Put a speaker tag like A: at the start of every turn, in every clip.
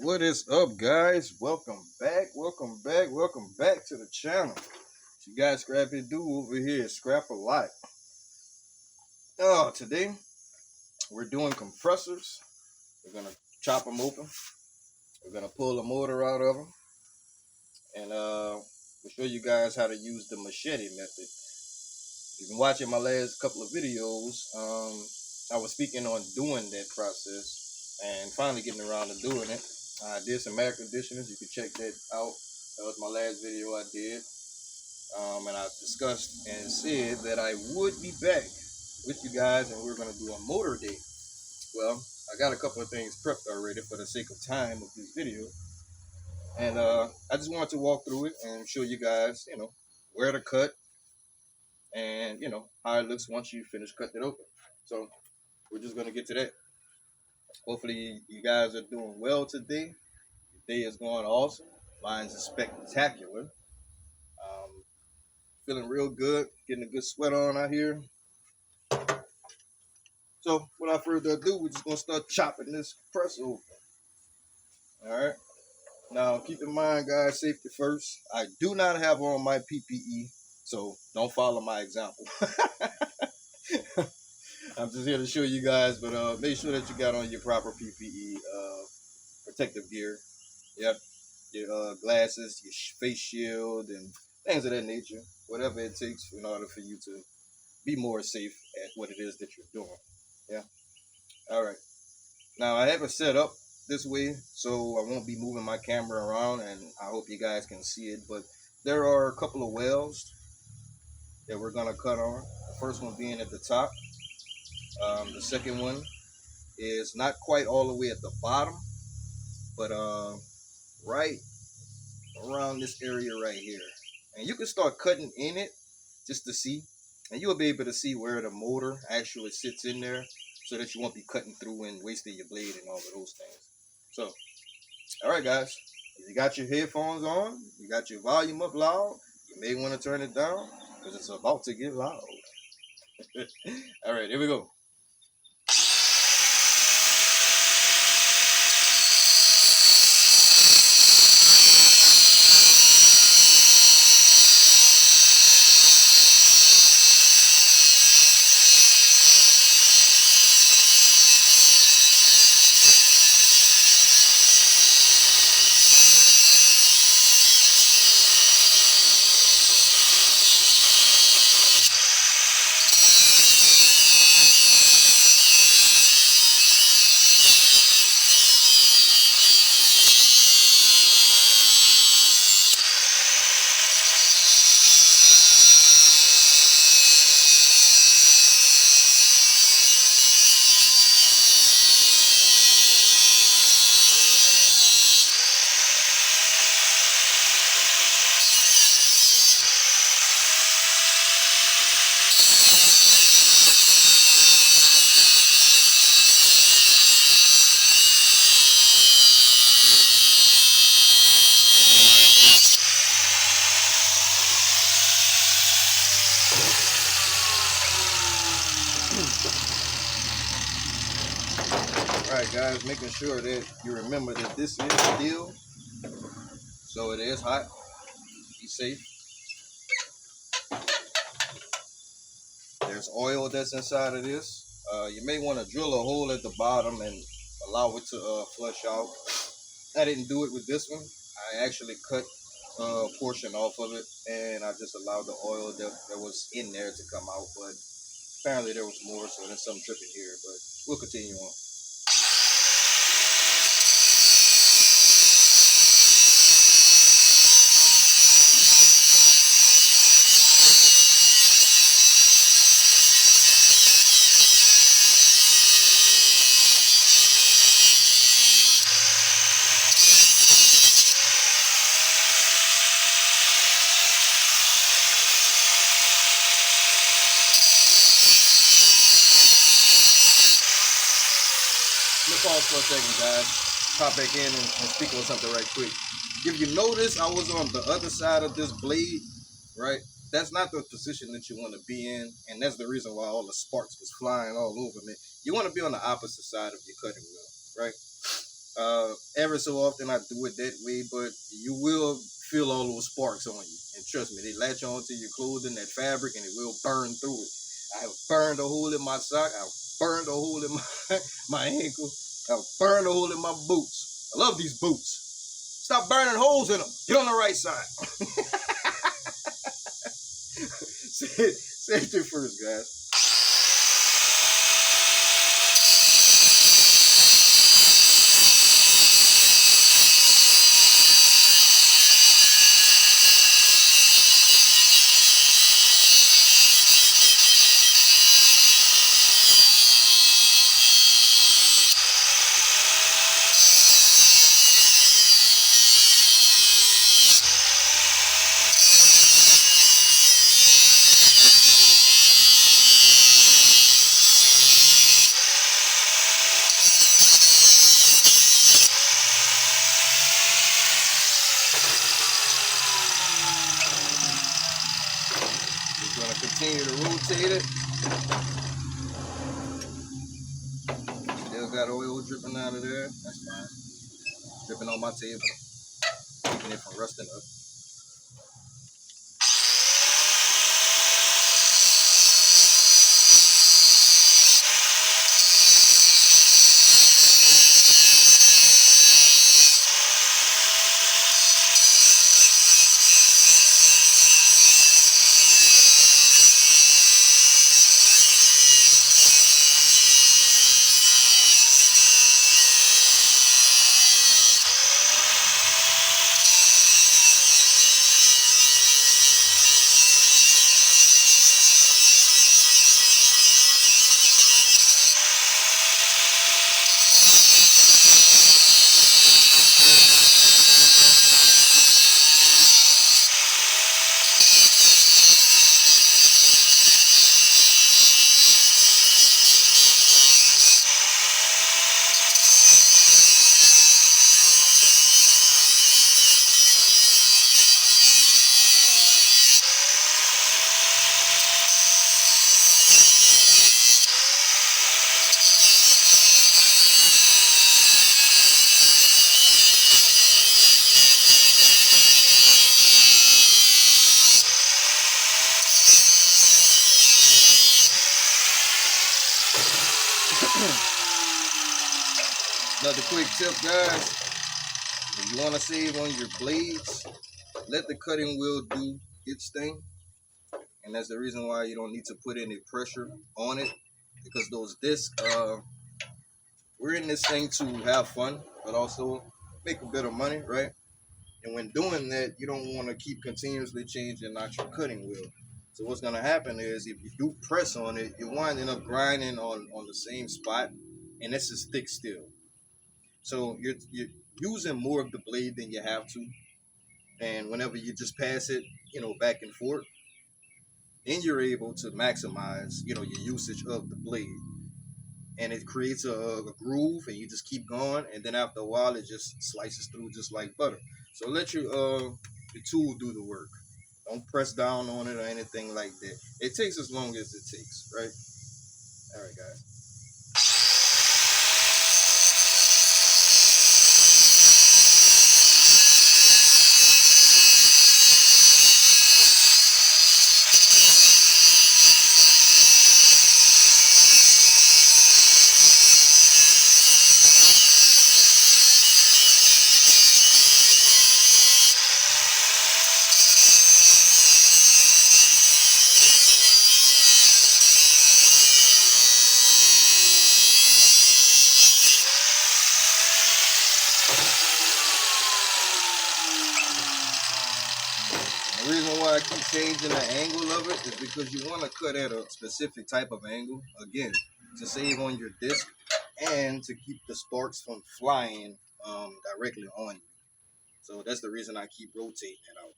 A: What is up, guys? Welcome back to the channel. You guys, Scrappy Do over here, Scrap a lot. Today we're doing compressors. We're gonna chop them open. We're gonna pull the motor out of them, and we'll show you guys how to use the machete method. If you've been watching my last couple of videos, I was speaking on doing that process and finally getting around to doing it. I did some air conditioners. You can check that out. That was my last video I did. And I discussed and said that I would be back with you guys and we're going to do a motor day. Well, I got a couple of things prepped already for the sake of time of this video. And I just wanted to walk through it and show you guys, where to cut and, how it looks once you finish cutting it open. So we're just going to get to that. Hopefully you guys are doing well today. Your day is going awesome. Mine's is spectacular. Feeling real good, getting a good sweat on out here. So without further ado, we're just gonna start chopping this compressor open. Alright. Now keep in mind, guys, safety first. I do not have on my PPE, so don't follow my example. I'm just here to show you guys, but make sure that you got on your proper PPE, protective gear. Yep. Your glasses, your face shield, and things of that nature. Whatever it takes in order for you to be more safe at what it is that you're doing. Yeah. All right. Now I have it set up this way, so I won't be moving my camera around, and I hope you guys can see it. But there are a couple of wells that we're gonna cut on. The first one being at the top. The second one is not quite all the way at the bottom, but right around this area right here. And you can start cutting in it just to see, and you'll be able to see where the motor actually sits in there, so that you won't be cutting through and wasting your blade and all of those things. So, all right, guys, if you got your headphones on, you got your volume up loud, you may want to turn it down because it's about to get loud. All right, here we go. Alright, guys, making sure that you remember that this is steel, so it is hot. Be safe. There's oil that's inside of this. You may want to drill a hole at the bottom and allow it to flush out. I didn't do it with this one. I actually cut a portion off of it, and I just allowed the oil that was in there to come out. But apparently there was more, so there's some dripping here. But we'll continue on. Pause for a second, guys. Pop back in and speak on something right quick. If you notice, I was on the other side of this blade, right? That's not the position that you want to be in, and that's the reason why all the sparks was flying all over me. You want to be on the opposite side of your cutting wheel, right? Every so often I do it that way, but you will feel all those sparks on you. And trust me, they latch onto your clothing, that fabric, and it will burn through it. I have burned a hole in my sock. I've burned a hole in my, my ankle. I've burned a hole in my boots. I love these boots. Stop burning holes in them. Get on the right side. Safety first, guys. Just gonna continue to rotate it. Still got oil dripping out of there. That's fine. Dripping on my table, keeping it from rusting up. Another quick tip, guys. If you want to save on your blades, let the cutting wheel do its thing. And that's the reason why you don't need to put any pressure on it, because those discs, we're in this thing to have fun, but also make a bit of money, right? And when doing that, you don't want to keep continuously changing out your cutting wheel. So what's going to happen is if you do press on it, you're winding up grinding on the same spot, and this is thick steel. So you're using more of the blade than you have to. And whenever you just pass it, back and forth, then you're able to maximize, your usage of the blade. And it creates a groove, and you just keep going, and then after a while it just slices through just like butter. So let your tool do the work. Don't press down on it or anything like that. It takes as long as it takes, right? All right, guys. The reason why I keep changing the angle of it is because you want to cut at a specific type of angle, again, to save on your disc and to keep the sparks from flying directly on you. So that's the reason I keep rotating it out.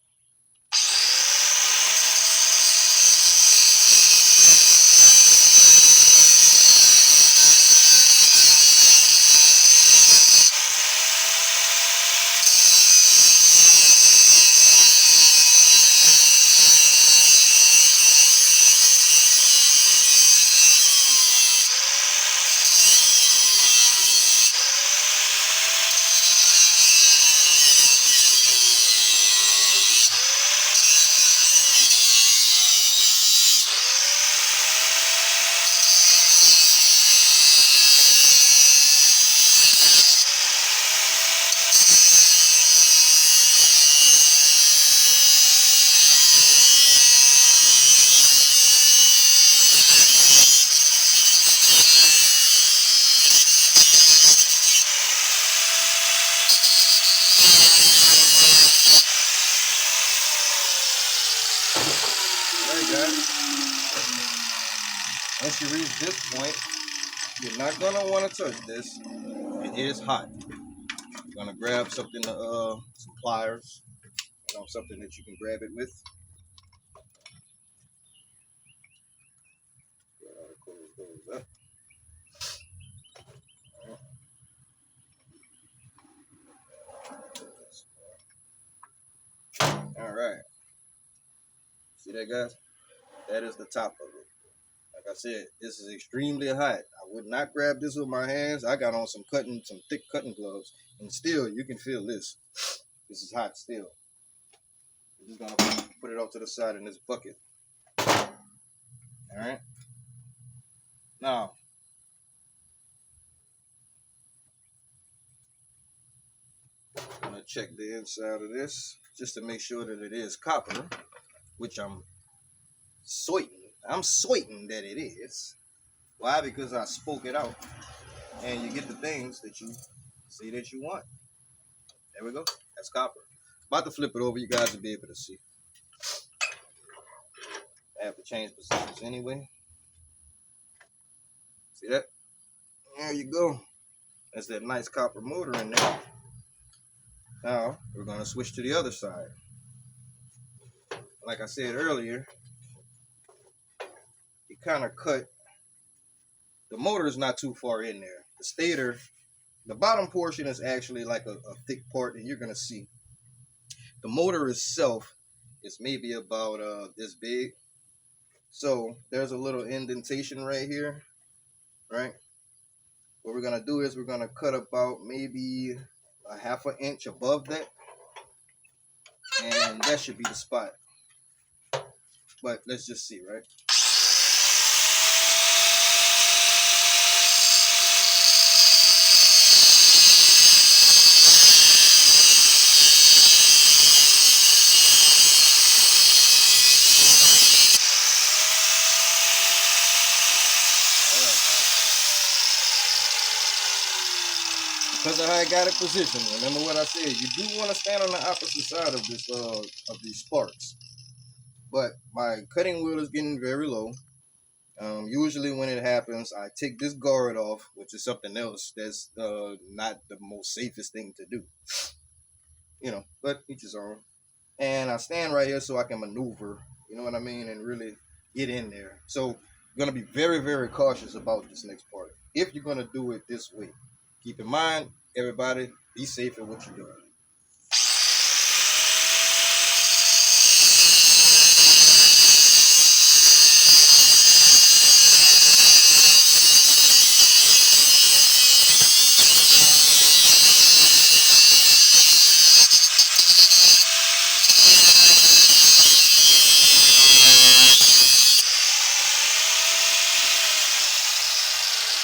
A: once you reach this point, you're not gonna want to touch this. It is hot. You're gonna grab something, some pliers, something that you can grab it with. Close those up. All right. See that, guys? That is the top of it. Like I said, this is extremely hot. I would not grab this with my hands. I got on some thick cutting gloves, and still, you can feel this. This is hot still. I'm just gonna put it off to the side in this bucket. All right. Now, I'm gonna check the inside of this just to make sure that it is copper, which I'm certain. I'm certain that it is. Why? Because I spoke it out, and you get the things that you see that you want. There we go. That's copper. About to flip it over. You guys will be able to see. I have to change positions anyway. See that? There you go. That's that nice copper motor in there. Now, we're going to switch to the other side. Like I said earlier, you kind of cut. The motor is not too far in there. The stator, the bottom portion is actually like a thick part, and you're going to see. The motor itself is maybe about this big. So there's a little indentation right here, right? What we're going to do is we're going to cut about maybe a ½ an inch above that. And that should be the spot. But let's just see, right? Because of how I got it positioned, remember what I said. You do want to stand on the opposite side of this of these sparks. But my cutting wheel is getting very low. Usually when it happens, I take this guard off, which is something else that's not the most safest thing to do. But each his own. And I stand right here so I can maneuver, you know what I mean, and really get in there. So I'm going to be very, very cautious about this next part. If you're going to do it this way, keep in mind, everybody, be safe in what you're doing.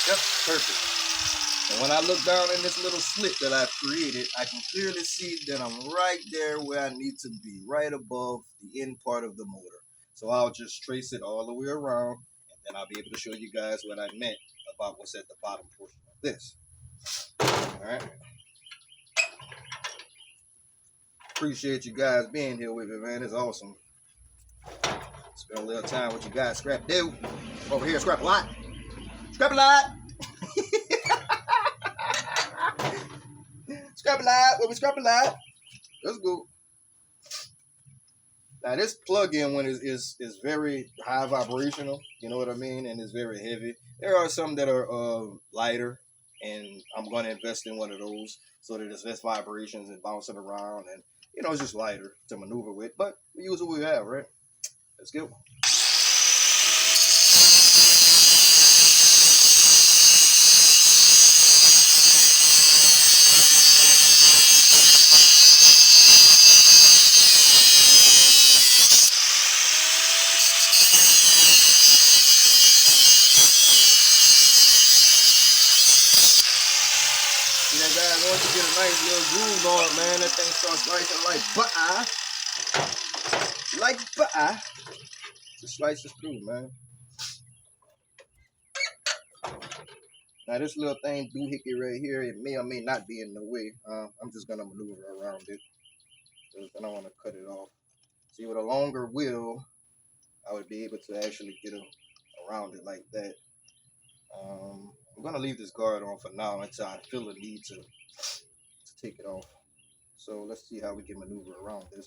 A: Yep, perfect. And when I look down in this little slit that I've created, I can clearly see that I'm right there where I need to be, right above the end part of the motor. So I'll just trace it all the way around, and then I'll be able to show you guys what I meant about what's at the bottom portion of this. All right. Appreciate you guys being here with me, man. It's awesome. Spend a little time with you guys. Scrap do. Over here, scrap a lot. Scrap a lot. Scrap a lot. Where we scrap a lot. Let's go. Now this plug-in one is very high vibrational. You know what I mean? And it's very heavy. There are some that are lighter, and I'm going to invest in one of those so that it's less vibrations and bouncing around, and it's just lighter to maneuver with. But we use what we have, right? Let's go. Once you get a nice little groove on it, man, that thing starts slicing like butter. Like butter. Just slice it through, man. Now this little thing doohickey right here, it may or may not be in the way. I'm just gonna maneuver around it because I don't want to cut it off. See, with a longer wheel, I would be able to actually get around it like that. I'm gonna leave this guard on for now until I feel the need to take it off. So let's see how we can maneuver around this.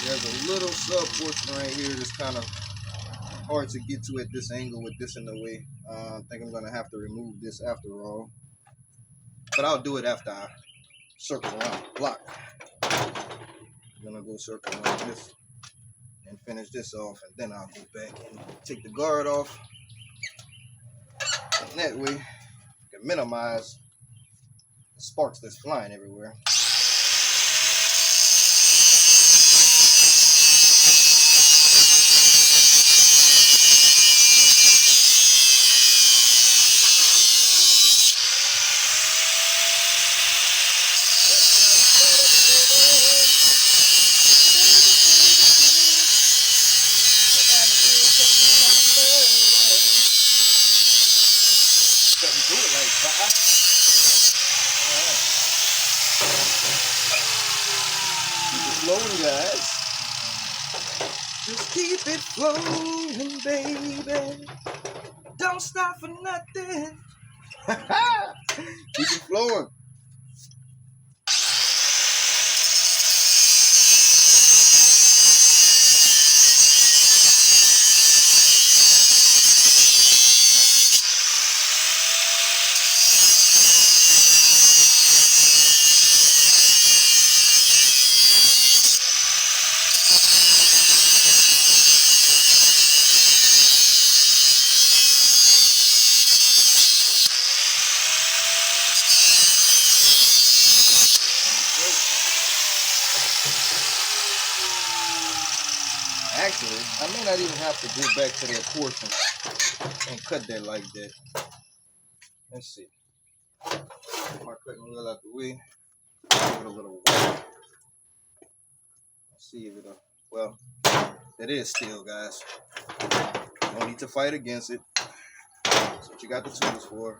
A: There's a little sub portion right here that's kind of hard to get to at this angle with this in the way. I think I'm gonna have to remove this after all, but I'll do it after I circle around the block. I'm gonna go circle around this and finish this off, and then I'll go back and take the guard off, and that way you can minimize the sparks that's flying everywhere. Do it like that. Keep it flowing, guys. Just keep it flowing, baby. Don't stop for nothing. Keep it flowing. Actually, I may not even have to go back to that portion and cut that like that. Let's see. Get my cutting wheel out the way. Give it a little while. Let's see if it'll. Well, that is steel, guys. You don't need to fight against it. That's what you got the tools for.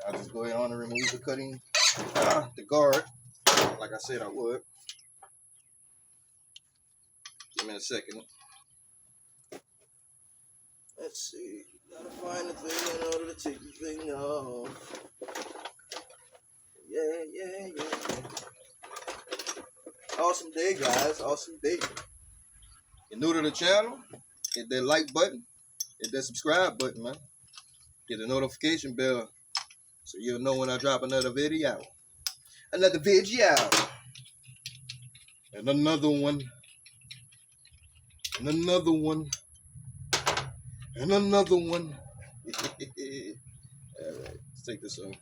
A: I'll just go ahead on and remove the cutting, the guard, like I said I would. Give me a second. Let's see. Gotta find the thing in order to take the thing off. Yeah. Awesome day, guys. Awesome day. You're new to the channel, hit that like button, hit that subscribe button, man. Get the notification bell so you'll know when I drop another video. Another video. And another one. And another one. And another one. Alright, let's take this off.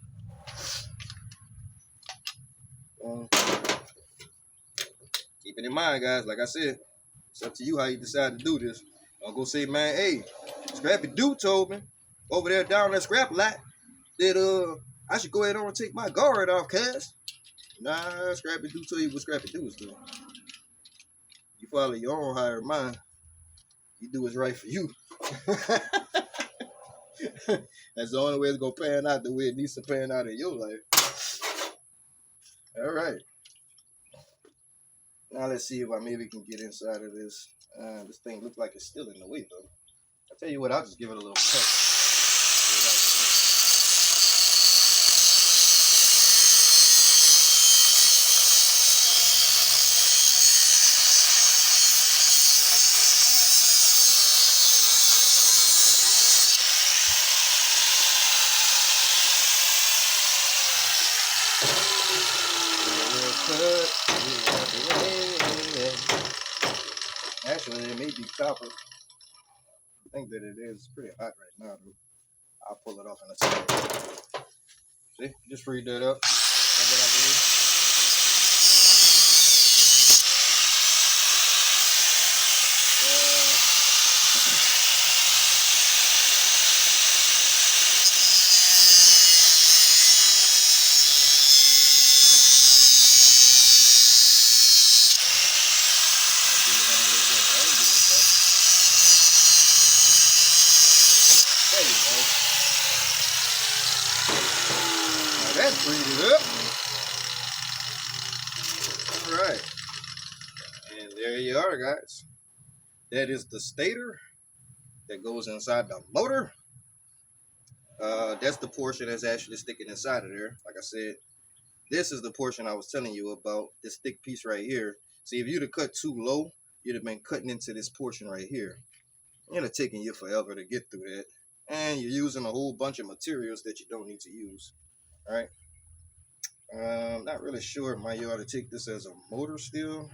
A: Keep it in mind, guys, like I said, it's up to you how you decide to do this. I'll go say, man, hey, Scrappy Dude told me over there down that scrap lot that I should go ahead on and take my guard off, cuz. Nah, Scrappy Dude told you what Scrappy Dude was doing. You follow your own higher mind. You do what's right for you. That's the only way it's gonna pan out the way it needs to pan out in your life. All right. Now let's see if I maybe can get inside of this. This thing looks like it's still in the way though. I'll tell you what, I'll just give it a little cut. Actually, it may be copper. I think that it is. It's pretty hot right now, though. I'll pull it off in a second. See? Just freed that up. freed it up. All right. And there you are, guys. That is the stator that goes inside the motor. That's the portion that's actually sticking inside of there. Like I said, this is the portion I was telling you about, this thick piece right here. See, if you'd have cut too low, you'd have been cutting into this portion right here. It'd have taken you forever to get through that. And you're using a whole bunch of materials that you don't need to use. All right. Not really sure. Might you ought to take this as a motor steel.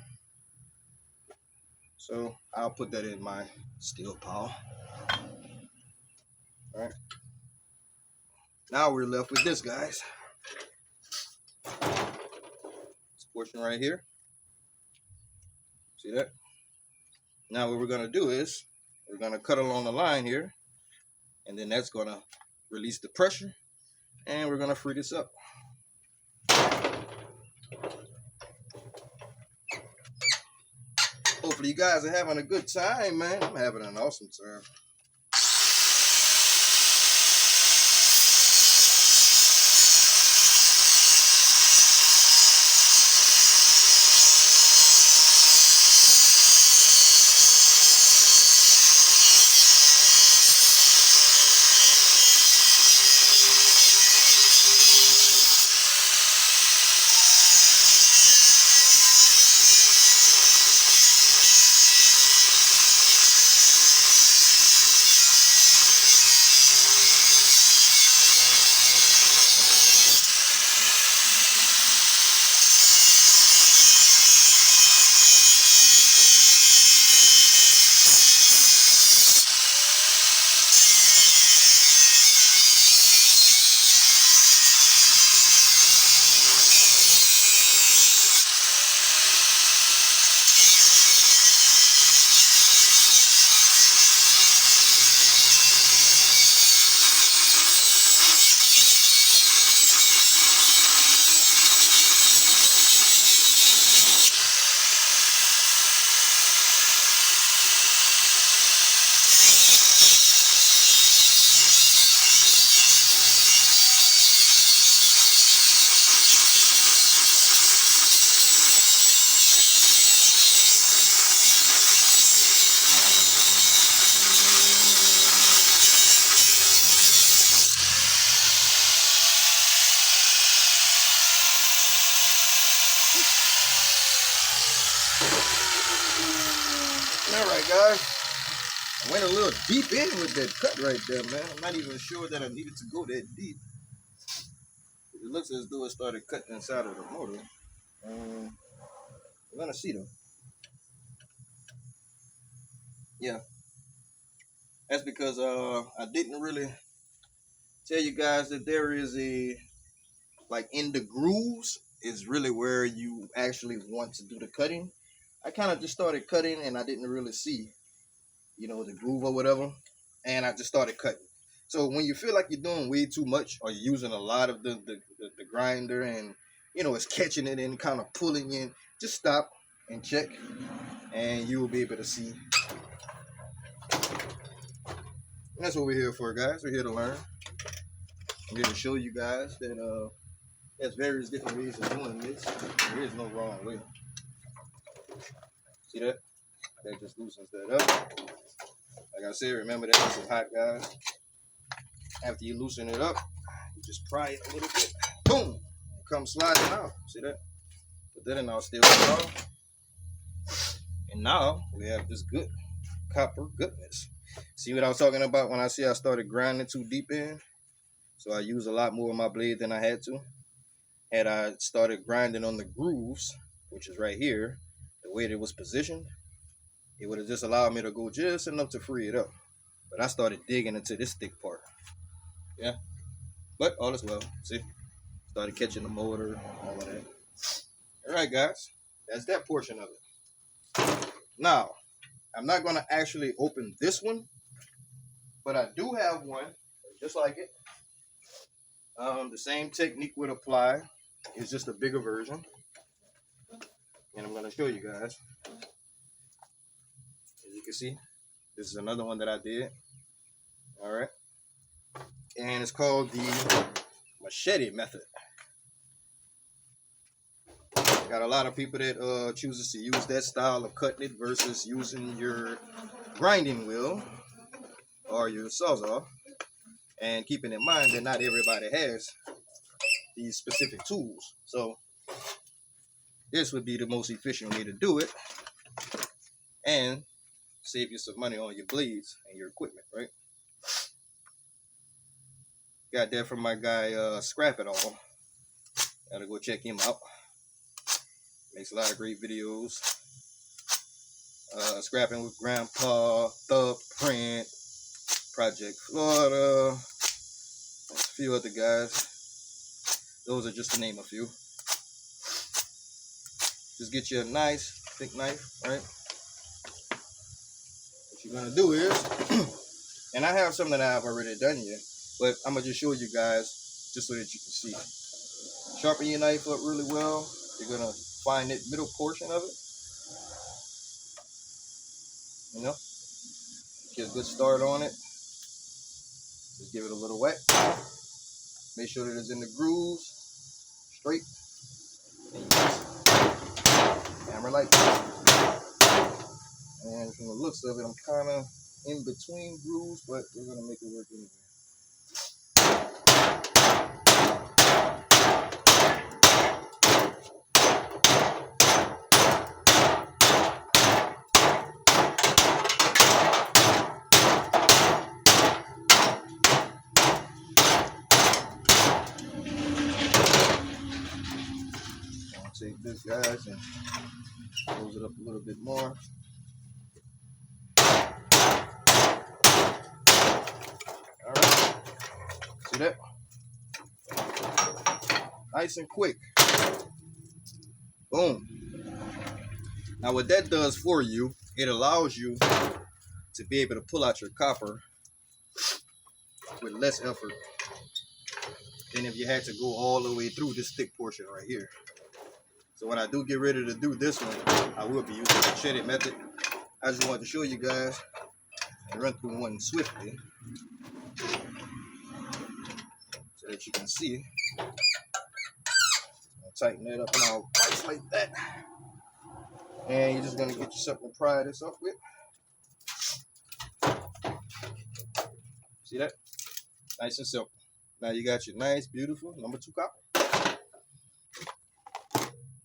A: So I'll put that in my steel pile. All right. Now we're left with this, guys. This portion right here. See that? Now what we're going to do is we're going to cut along the line here. And then that's going to release the pressure. And we're going to free this up. Hopefully you guys are having a good time, man. I'm having an awesome time. Alright guys, I went a little deep in with that cut right there, man. I'm not even sure that I needed to go that deep. It looks as though it started cutting inside of the motor. We're gonna see though. Yeah, that's because I didn't really tell you guys that there is a, like in the grooves is really where you actually want to do the cutting. I kind of just started cutting and I didn't really see, you know, the groove or whatever. And I just started cutting. So when you feel like you're doing way too much or you're using a lot of the grinder and, you know, it's catching it and kind of pulling in, just stop and check and you will be able to see. And that's what we're here for, guys. We're here to learn. I'm here to show you guys that there's various different ways of doing this. There is no wrong way. See that? That just loosens that up. Like I said, remember that this is hot, guys. After you loosen it up, you just pry it a little bit. Boom! Come sliding out. See that? Put that in our steel bar. And now we have this good copper goodness. See what I was talking about when I say I started grinding too deep in? So I used a lot more of my blade than I had to. Had I started grinding on the grooves, which is right here, the way that it was positioned, it would have just allowed me to go just enough to free it up. But I started digging into this thick part. Yeah. But all is well. See? Started catching the motor, all of that. Alright guys. That's that portion of it. Now, I'm not going to actually open this one. But I do have one, just like it. The same technique would apply. It's just a bigger version. And I'm going to show you guys. As you can see, this is another one that I did. All right. And it's called the machete method. Got a lot of people that chooses to use that style of cutting it versus using your grinding wheel or your sawzall. And keeping in mind that not everybody has these specific tools. So this would be the most efficient way to do it and save you some money on your blades and your equipment, right? Got that from my guy Scrap It All. Gotta go check him out. Makes a lot of great videos. Scrapping with Grandpa, Thug Print, Project Florida, a few other guys. Those are just to name a few. Just get you a nice thick knife, right? What you're gonna do is, and I have some that I've already done here, but I'm gonna just show you guys just so that you can see. Sharpen your knife up really well. You're gonna find that middle portion of it. You know, get a good start on it. Just give it a little wet. Make sure that it's in the grooves, straight. And you just hammer like that. And from the looks of it, I'm kind of in between grooves, but we're gonna make it work anyway. Take this, guys, and close it up a little bit more. All right, see that? Nice and quick. Boom. Now what that does for you, it allows you to be able to pull out your copper with less effort than if you had to go all the way through this thick portion right here. So when I do get ready to do this one, I will be using the machete method. I just wanted to show you guys and run through one swiftly so that you can see. I'll tighten that up and I'll place like that. And you're just gonna get you something to pry this up with. See that? Nice and simple. Now you got your nice, beautiful number 2 copper.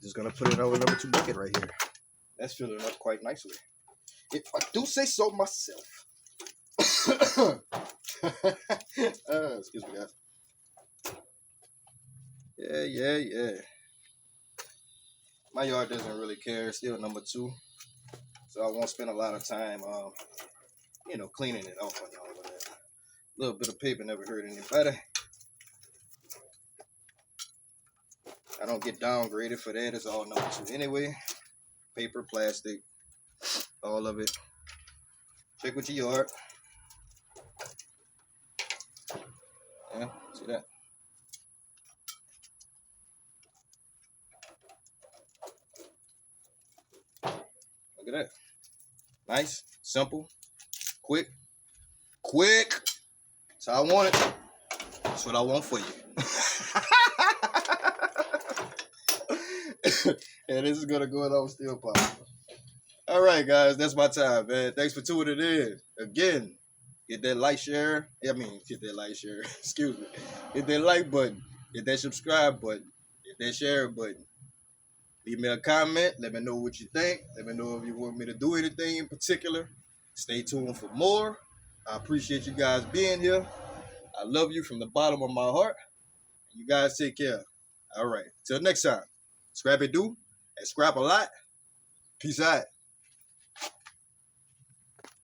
A: Just gonna put it over number 2 bucket right here. That's filling up quite nicely, if I do say so myself. Excuse me, guys. Yeah. My yard doesn't really care. It's still number 2, so I won't spend a lot of time, cleaning it off on all of that. A little bit of paper never hurt anybody. I don't get downgraded for that. It's all number 2 anyway. Paper, plastic, all of it. Check with your yard. Yeah, see that? Look at that. Nice, simple, quick. That's how I want it. That's what I want for you. And this is gonna go on still possible. All right, guys, that's my time, man. Thanks for tuning in. Again, hit that like, share. Hit that like, share. Excuse me. Hit that like button. Hit that subscribe button. Hit that share button. Leave me a comment. Let me know what you think. Let me know if you want me to do anything in particular. Stay tuned for more. I appreciate you guys being here. I love you from the bottom of my heart. You guys take care. All right. Till next time. Scrap it do and scrap a lot. Peace out.